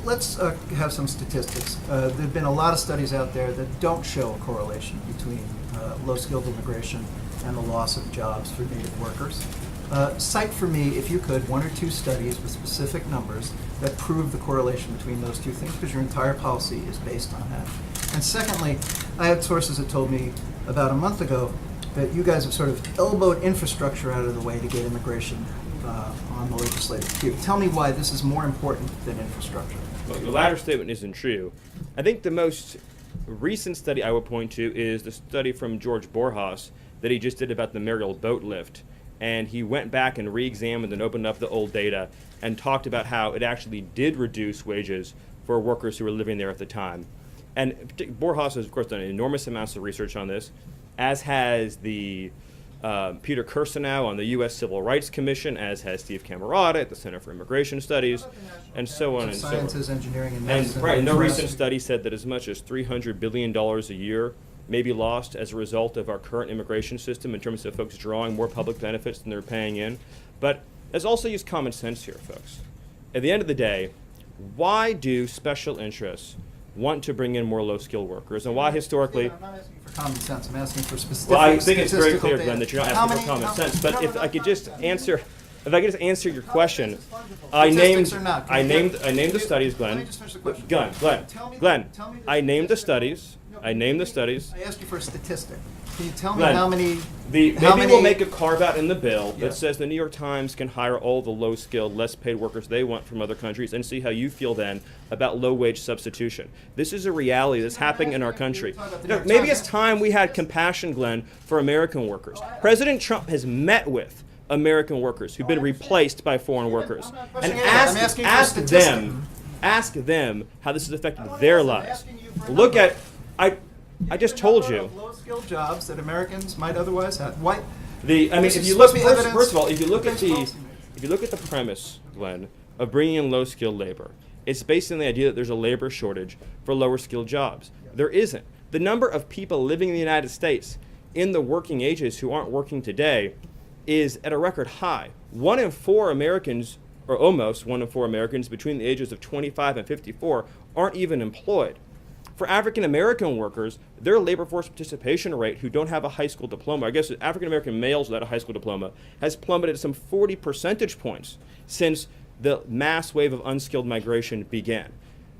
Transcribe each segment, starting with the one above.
let's have some statistics. There have been a lot of studies out there that don't show a correlation between low-skilled immigration and the loss of jobs for native workers. Cite for me, if you could, one or two studies with specific numbers that prove the correlation between those two things, because your entire policy is based on that. And secondly, I had sources that told me about a month ago that you guys have sort of elbowed infrastructure out of the way to get immigration on the legislative queue. Tell me why this is more important than infrastructure. Well, the latter statement isn't true. I think the most recent study I would point to is the study from George Borjas that he just did about the Mariel boat lift. And he went back and re-examined and opened up the old data and talked about how it actually did reduce wages for workers who were living there at the time. And Borjas has, of course, done enormous amounts of research on this, as has the Peter Kirsanow on the U.S. Civil Rights Commission, as has Steve Camarada at the Center for Immigration Studies, and so on and so on. Sciences, engineering, and medicine. And right, no recent study said that as much as $300 billion a year may be lost as a result of our current immigration system in terms of folks drawing more public benefits than they're paying in. But let's also use common sense here, folks. At the end of the day, why do special interests want to bring in more low-skilled workers, and why historically... I'm not asking for common sense, I'm asking for specific Well, I think it's very clear, data. Glenn, that you're not asking for common sense, but if I could just answer... If I could just answer your question, I named the studies, Glenn. Let me just finish the question. Glenn, I named the studies. I asked you for a statistic. Can you tell me Glenn, how many... Maybe we'll make a carve-out in the bill that says the New York Times can hire all the low-skilled, less-paid workers they want from other countries, and see how you feel then about low-wage substitution. This is a reality that's happening in our country. Maybe it's time we had compassion, Glenn, for American workers. President Trump has met with American workers who've been replaced by foreign workers, and ask them how this has affected their lives. Look at... I just told you. Low-skilled jobs that Americans might otherwise have. Why? If you look first of all, if you look at the premise, Glenn, of bringing in low-skilled labor, it's based on the idea that there's a labor shortage for lower-skilled jobs. There isn't. The number of people living in the United States in the working ages who aren't working today is at a record high. 1 in 4 Americans, or almost 1 in 4 Americans between the ages of 25 and 54, aren't even employed. For African American workers, their labor force participation rate, who don't have a high school diploma, I guess African American males without a high school diploma, has plummeted some 40 percentage points since the mass wave of unskilled migration began.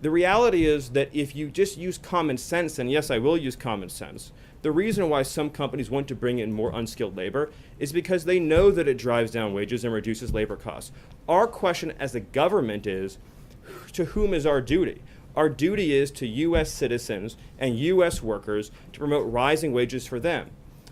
The reality is that if you just use common sense, and yes, I will use common sense, the reason why some companies want to bring in more unskilled labor is because they know that it drives down wages and reduces labor costs. Our question as a government is, to whom is our duty? Our duty is to U.S. citizens and U.S. workers to promote rising wages for them.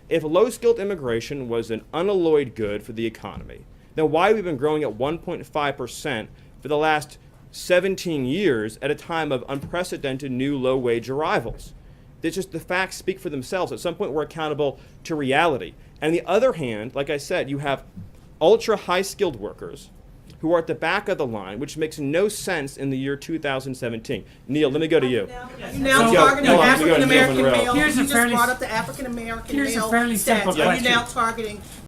If low-skilled immigration was an unalloyed good for the economy, then why have we been growing at 1.5% for the last 17 years at a time of unprecedented new low-wage arrivals? It's just the facts speak for themselves. At some point, we're accountable to reality. And on the other hand, like I said, you have ultra-high-skilled workers who are at the back of the line, which makes no sense in the year 2017. Neil, let me go to you. You're now targeting African American males. Here's a You just fairly- brought up the African American Here's a male fairly simple stats. Are you question. now targeting